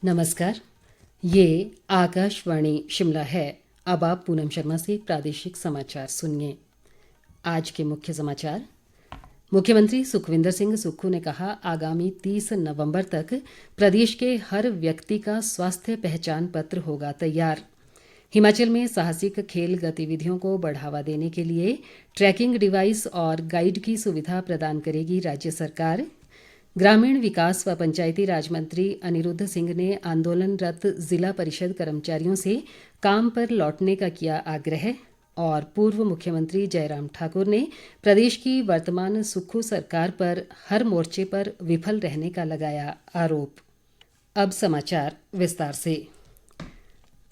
नमस्कार। ये आकाशवाणी शिमला है। अब आप पूनम शर्मा से प्रादेशिक समाचार सुनिए। आज के मुख्य समाचार। मुख्यमंत्री सुखविंदर सिंह सुक्खू ने कहा, आगामी 30 नवंबर तक प्रदेश के हर व्यक्ति का स्वास्थ्य पहचान पत्र होगा तैयार। हिमाचल में साहसिक खेल गतिविधियों को बढ़ावा देने के लिए ट्रैकिंग डिवाइस और गाइड की सुविधा प्रदान करेगी राज्य सरकार। ग्रामीण विकास व पंचायती राज मंत्री अनिरुद्ध सिंह ने आंदोलनरत जिला परिषद कर्मचारियों से काम पर लौटने का किया आग्रह। और पूर्व मुख्यमंत्री जयराम ठाकुर ने प्रदेश की वर्तमान सुक्खू सरकार पर हर मोर्चे पर विफल रहने का लगाया आरोप। अब समाचार विस्तार से।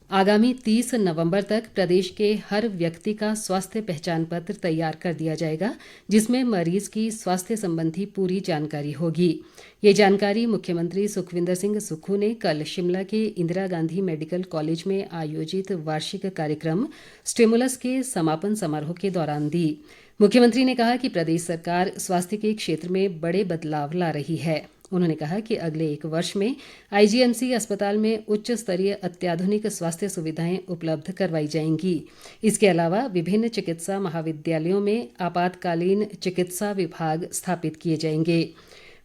आगामी 30 नवंबर तक प्रदेश के हर व्यक्ति का स्वास्थ्य पहचान पत्र तैयार कर दिया जाएगा, जिसमें मरीज की स्वास्थ्य संबंधी पूरी जानकारी होगी। ये जानकारी मुख्यमंत्री सुखविंदर सिंह सुक्खू ने कल शिमला के इंदिरा गांधी मेडिकल कॉलेज में आयोजित वार्षिक कार्यक्रम स्टिमुलस के समापन समारोह के दौरान दी। मुख्यमंत्री ने कहा कि प्रदेश सरकार स्वास्थ्य के क्षेत्र में बड़े बदलाव ला रही है। उन्होंने कहा कि अगले 1 वर्ष में आईजीएमसी अस्पताल में उच्च स्तरीय अत्याधुनिक स्वास्थ्य सुविधाएं उपलब्ध करवाई जाएंगी। इसके अलावा विभिन्न चिकित्सा महाविद्यालयों में आपातकालीन चिकित्सा विभाग स्थापित किए जाएंगे।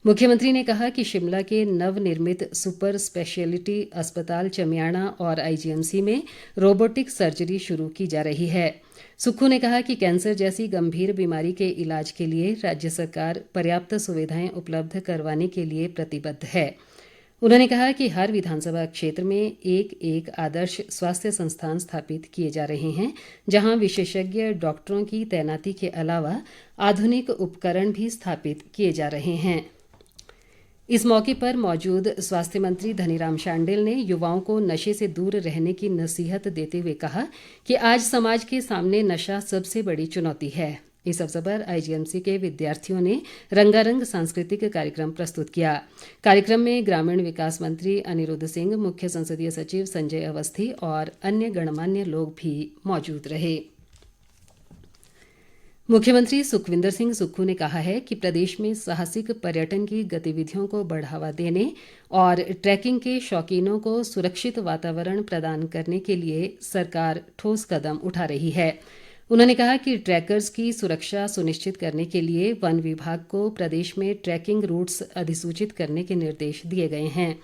मुख्यमंत्री ने कहा कि शिमला के नवनिर्मित सुपर स्पेशलिटी अस्पताल चमियाणा और आईजीएमसी में रोबोटिक सर्जरी शुरू की जा रही है। सुक्खू ने कहा कि कैंसर जैसी गंभीर बीमारी के इलाज के लिए राज्य सरकार पर्याप्त सुविधाएं उपलब्ध करवाने के लिए प्रतिबद्ध है। उन्होंने कहा कि हर विधानसभा क्षेत्र में एक आदर्श स्वास्थ्य संस्थान स्थापित किए जा रहे हैं, जहां विशेषज्ञ डॉक्टरों की तैनाती के अलावा आधुनिक उपकरण भी स्थापित किए जा रहे हैं। इस मौके पर मौजूद स्वास्थ्य मंत्री धनीराम शांडिल ने युवाओं को नशे से दूर रहने की नसीहत देते हुए कहा कि आज समाज के सामने नशा सबसे बड़ी चुनौती है। इस अवसर पर आईजीएमसी के विद्यार्थियों ने रंगारंग सांस्कृतिक कार्यक्रम प्रस्तुत किया। कार्यक्रम में ग्रामीण विकास मंत्री अनिरुद्ध सिंह, मुख्य संसदीय सचिव संजय अवस्थी और अन्य गणमान्य लोग भी मौजूद रहे। मुख्यमंत्री सुखविंदर सिंह सुक्खू ने कहा है कि प्रदेश में साहसिक पर्यटन की गतिविधियों को बढ़ावा देने और ट्रैकिंग के शौकीनों को सुरक्षित वातावरण प्रदान करने के लिए सरकार ठोस कदम उठा रही है। उन्होंने कहा कि ट्रैकर्स की सुरक्षा सुनिश्चित करने के लिए वन विभाग को प्रदेश में ट्रैकिंग रूट्स अधिसूचित करने के निर्देश दिए गए हैं।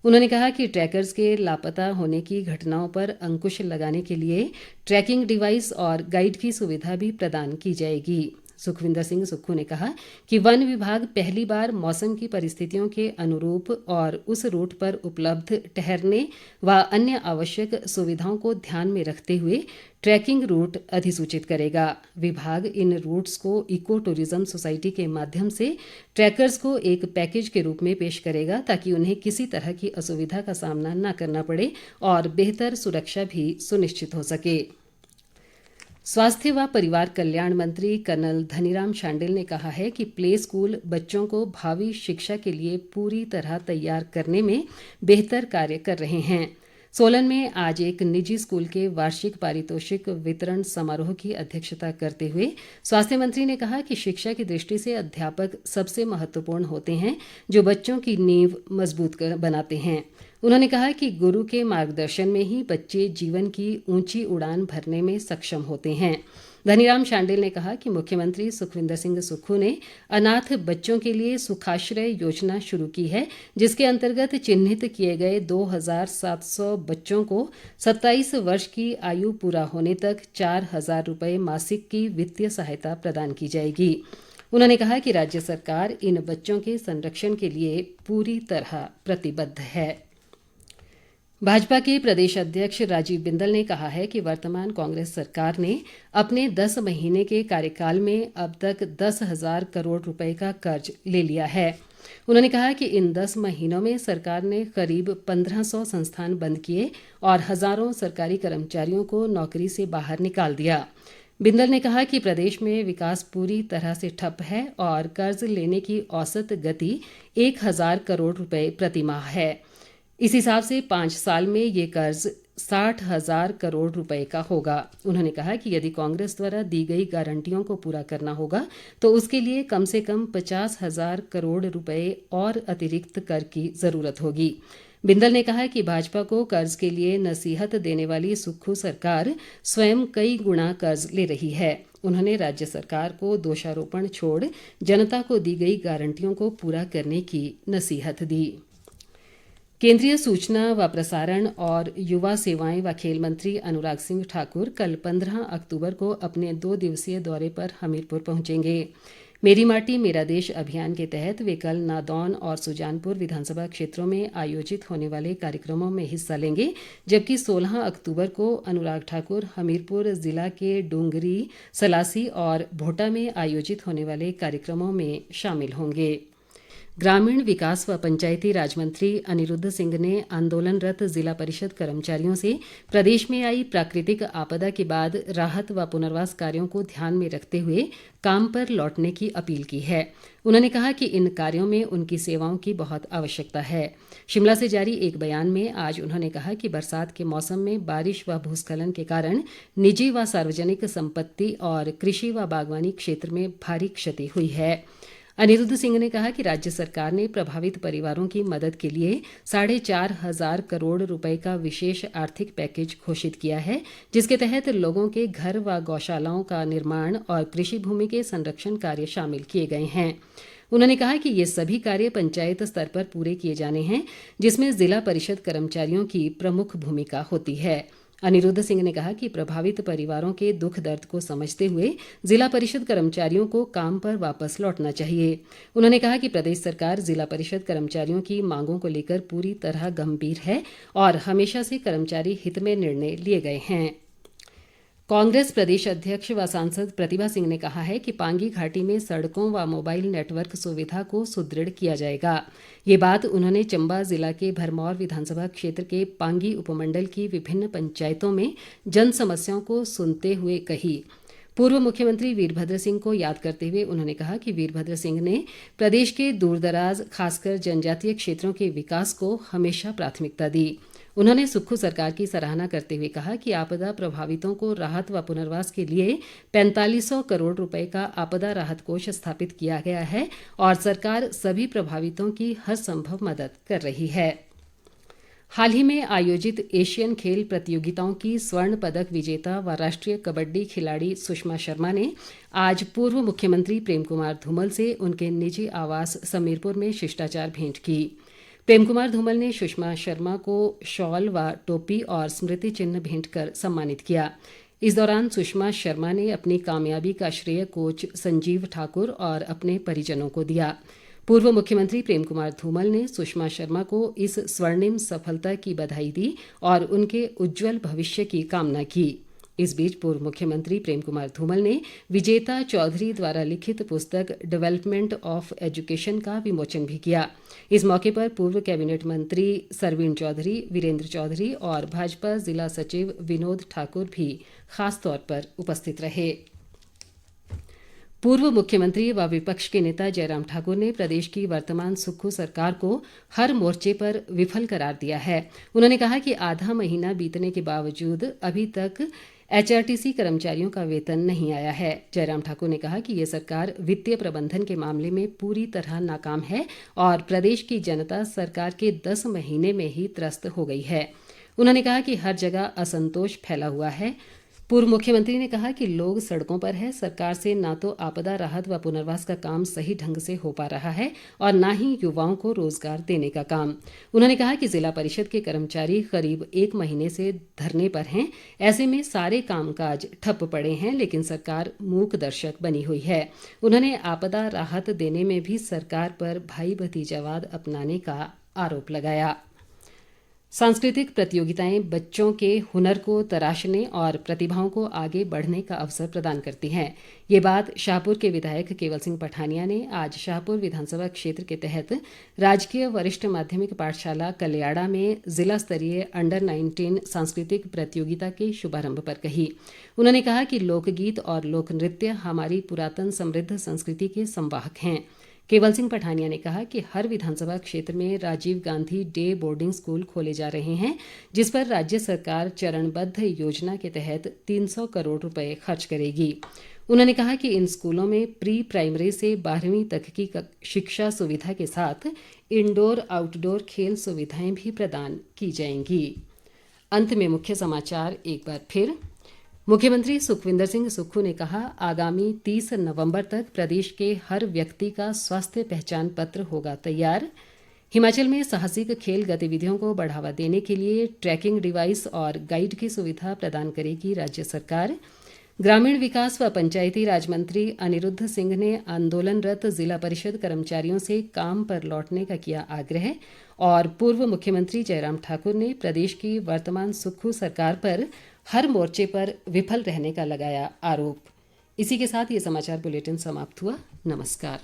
उन्होंने कहा कि ट्रैकर्स के लापता होने की घटनाओं पर अंकुश लगाने के लिए ट्रैकिंग डिवाइस और गाइड की सुविधा भी प्रदान की जाएगी। सुखविंदर सिंह सुक्खू ने कहा कि वन विभाग पहली बार मौसम की परिस्थितियों के अनुरूप और उस रूट पर उपलब्ध ठहरने व अन्य आवश्यक सुविधाओं को ध्यान में रखते हुए ट्रैकिंग रूट अधिसूचित करेगा। विभाग इन रूट्स को इको टूरिज्म सोसाइटी के माध्यम से ट्रैकर्स को एक पैकेज के रूप में पेश करेगा, ताकि उन्हें किसी तरह की असुविधा का सामना न करना पड़े और बेहतर सुरक्षा भी सुनिश्चित हो सके। स्वास्थ्य व परिवार कल्याण मंत्री कर्नल धनीराम शांडिल ने कहा है कि प्ले स्कूल बच्चों को भावी शिक्षा के लिए पूरी तरह तैयार करने में बेहतर कार्य कर रहे हैं। सोलन में आज एक निजी स्कूल के वार्षिक पारितोषिक वितरण समारोह की अध्यक्षता करते हुए स्वास्थ्य मंत्री ने कहा कि शिक्षा की दृष्टि से अध्यापक सबसे महत्वपूर्ण होते हैं, जो बच्चों की नींव मजबूत बनाते हैं। उन्होंने कहा कि गुरु के मार्गदर्शन में ही बच्चे जीवन की ऊंची उड़ान भरने में सक्षम होते हैं। धनीराम शांडिल ने कहा कि मुख्यमंत्री सुखविंदर सिंह सुक्खू ने अनाथ बच्चों के लिए सुखाश्रय योजना शुरू की है, जिसके अंतर्गत चिन्हित किए गए 2700 बच्चों को 27 वर्ष की आयु पूरा होने तक 4000 रुपये मासिक की वित्तीय सहायता प्रदान की जाएगी। उन्होंने कहा कि राज्य सरकार इन बच्चों के संरक्षण के लिए पूरी तरह प्रतिबद्ध है। भाजपा के प्रदेश अध्यक्ष राजीव बिंदल ने कहा है कि वर्तमान कांग्रेस सरकार ने अपने 10 महीने के कार्यकाल में अब तक 10,000 करोड़ रुपए का कर्ज ले लिया है। उन्होंने कहा कि इन 10 महीनों में सरकार ने करीब 1500 संस्थान बंद किए और हजारों सरकारी कर्मचारियों को नौकरी से बाहर निकाल दिया। बिंदल ने कहा कि प्रदेश में विकास पूरी तरह से ठप है और कर्ज लेने की औसत गति 1000 करोड़ रुपए प्रतिमाह है। इस हिसाब से 5 साल में ये कर्ज 60,000 करोड़ रुपए का होगा। उन्होंने कहा कि यदि कांग्रेस द्वारा दी गई गारंटियों को पूरा करना होगा तो उसके लिए कम से कम 50,000 करोड़ रुपए और अतिरिक्त कर की जरूरत होगी। बिंदल ने कहा कि भाजपा को कर्ज के लिए नसीहत देने वाली सुक्खू सरकार स्वयं कई गुना कर्ज ले रही है। उन्होंने राज्य सरकार को दोषारोपण छोड़ जनता को दी गई गारंटियों को पूरा करने की नसीहत दी। केंद्रीय सूचना व प्रसारण और युवा सेवाएं व खेल मंत्री अनुराग सिंह ठाकुर कल 15 अक्टूबर को अपने 2 दिवसीय दौरे पर हमीरपुर पहुंचेंगे। मेरी माटी मेरा देश अभियान के तहत वे कल नादौन और सुजानपुर विधानसभा क्षेत्रों में आयोजित होने वाले कार्यक्रमों में हिस्सा लेंगे, जबकि 16 अक्टूबर को अनुराग ठाकुर हमीरपुर जिला के डूंगरी, सलासी और भोटा में आयोजित होने वाले कार्यक्रमों में शामिल होंगे। ग्रामीण विकास व पंचायती राज मंत्री अनिरुद्ध सिंह ने आंदोलनरत जिला परिषद कर्मचारियों से प्रदेश में आई प्राकृतिक आपदा के बाद राहत व पुनर्वास कार्यों को ध्यान में रखते हुए काम पर लौटने की अपील की है। उन्होंने कहा कि इन कार्यों में उनकी सेवाओं की बहुत आवश्यकता है। शिमला से जारी एक बयान में आज उन्होंने कहा कि बरसात के मौसम में बारिश व भूस्खलन के कारण निजी व सार्वजनिक संपत्ति और कृषि व बागवानी क्षेत्र में भारी क्षति हुई है। अनिरुद्ध सिंह ने कहा कि राज्य सरकार ने प्रभावित परिवारों की मदद के लिए 4,500 करोड़ रुपए का विशेष आर्थिक पैकेज घोषित किया है, जिसके तहत लोगों के घर व गौशालाओं का निर्माण और कृषि भूमि के संरक्षण कार्य शामिल किए गए हैं। उन्होंने कहा कि ये सभी कार्य पंचायत स्तर पर पूरे किए जाने हैं, जिसमें जिला परिषद कर्मचारियों की प्रमुख भूमिका होती है। अनिरुद्ध सिंह ने कहा कि प्रभावित परिवारों के दुख दर्द को समझते हुए जिला परिषद कर्मचारियों को काम पर वापस लौटना चाहिए। उन्होंने कहा कि प्रदेश सरकार जिला परिषद कर्मचारियों की मांगों को लेकर पूरी तरह गंभीर है और हमेशा से कर्मचारी हित में निर्णय लिए गए हैं। कांग्रेस प्रदेश अध्यक्ष व सांसद प्रतिभा सिंह ने कहा है कि पांगी घाटी में सड़कों व मोबाइल नेटवर्क सुविधा को सुदृढ़ किया जाएगा। ये बात उन्होंने चंबा जिला के भरमौर विधानसभा क्षेत्र के पांगी उपमंडल की विभिन्न पंचायतों में जन समस्याओं को सुनते हुए कही। पूर्व मुख्यमंत्री वीरभद्र सिंह को याद करते हुए उन्होंने कहा कि वीरभद्र सिंह ने प्रदेश के दूरदराज खासकर जनजातीय क्षेत्रों के विकास को हमेशा प्राथमिकता दी। उन्होंने सुक्खू सरकार की सराहना करते हुए कहा कि आपदा प्रभावितों को राहत व पुनर्वास के लिए 4500 करोड़ रुपए का आपदा राहत कोष स्थापित किया गया है और सरकार सभी प्रभावितों की हर संभव मदद कर रही है। हाल ही में आयोजित एशियन खेल प्रतियोगिताओं की स्वर्ण पदक विजेता व राष्ट्रीय कबड्डी खिलाड़ी सुषमा शर्मा ने आज पूर्व मुख्यमंत्री प्रेम कुमार धूमल से उनके निजी आवास समीरपुर में शिष्टाचार भेंट की। प्रेम कुमार धूमल ने सुषमा शर्मा को शॉल व टोपी और स्मृति चिन्ह भेंट कर सम्मानित किया। इस दौरान सुषमा शर्मा ने अपनी कामयाबी का श्रेय कोच संजीव ठाकुर और अपने परिजनों को दिया। पूर्व मुख्यमंत्री प्रेम कुमार धूमल ने सुषमा शर्मा को इस स्वर्णिम सफलता की बधाई दी और उनके उज्जवल भविष्य की कामना की। इस बीच पूर्व मुख्यमंत्री प्रेम कुमार धूमल ने विजेता चौधरी द्वारा लिखित पुस्तक डेवलपमेंट ऑफ एजुकेशन का विमोचन भी किया। इस मौके पर पूर्व कैबिनेट मंत्री सरवीण चौधरी, वीरेंद्र चौधरी और भाजपा जिला सचिव विनोद ठाकुर भी खास तौर पर उपस्थित रहे। पूर्व मुख्यमंत्री व विपक्ष के नेता जयराम ठाकुर ने प्रदेश की वर्तमान सुक्खू सरकार को हर मोर्चे पर विफल करार दिया है। उन्होंने कहा कि आधा महीना बीतने के बावजूद अभी तक एचआरटीसी कर्मचारियों का वेतन नहीं आया है। जयराम ठाकुर ने कहा कि ये सरकार वित्तीय प्रबंधन के मामले में पूरी तरह नाकाम है और प्रदेश की जनता सरकार के 10 महीने में ही त्रस्त हो गई है। उन्होंने कहा कि हर जगह असंतोष फैला हुआ है। पूर्व मुख्यमंत्री ने कहा कि लोग सड़कों पर है, सरकार से ना तो आपदा राहत व पुनर्वास का काम सही ढंग से हो पा रहा है और ना ही युवाओं को रोजगार देने का काम। उन्होंने कहा कि जिला परिषद के कर्मचारी करीब 1 महीने से धरने पर हैं। ऐसे में सारे कामकाज ठप पड़े हैं, लेकिन सरकार मूक दर्शक बनी हुई है। उन्होंने आपदा राहत देने में भी सरकार पर भाई भतीजावाद अपनाने का आरोप लगाया। सांस्कृतिक प्रतियोगिताएं बच्चों के हुनर को तराशने और प्रतिभाओं को आगे बढ़ने का अवसर प्रदान करती हैं। ये बात शाहपुर के विधायक केवल सिंह पठानिया ने आज शाहपुर विधानसभा क्षेत्र के तहत राजकीय वरिष्ठ माध्यमिक पाठशाला कल्याड़ा में जिला स्तरीय अंडर 19 सांस्कृतिक प्रतियोगिता के शुभारंभ पर कही। उन्होंने कहा कि लोकगीत और लोक नृत्य हमारी पुरातन समृद्ध संस्कृति के संवाहक हैं। केवल सिंह पठानिया ने कहा कि हर विधानसभा क्षेत्र में Rajiv Gandhi day boarding school खोले जा रहे हैं, जिस पर राज्य सरकार चरणबद्ध योजना के तहत 300 करोड़ रुपए खर्च करेगी। उन्होंने कहा कि इन स्कूलों में प्री प्राइमरी से 12वीं तक की शिक्षा सुविधा के साथ इंडोर आउटडोर खेल सुविधाएं भी प्रदान की जाएंगी। अंत में मुख्य समाचार एक बार फिर। मुख्यमंत्री सुखविंदर सिंह सुक्खू ने कहा, आगामी 30 नवंबर तक प्रदेश के हर व्यक्ति का स्वास्थ्य पहचान पत्र होगा तैयार। हिमाचल में साहसिक खेल गतिविधियों को बढ़ावा देने के लिए ट्रैकिंग डिवाइस और गाइड की सुविधा प्रदान करेगी राज्य सरकार। ग्रामीण विकास व पंचायती राज मंत्री अनिरुद्ध सिंह ने आंदोलनरत जिला परिषद कर्मचारियों से काम पर लौटने का किया आग्रह। और पूर्व मुख्यमंत्री जयराम ठाकुर ने प्रदेश की वर्तमान सुक्खू सरकार पर हर मोर्चे पर विफल रहने का लगाया आरोप। इसी के साथ ये समाचार बुलेटिन समाप्त हुआ। नमस्कार।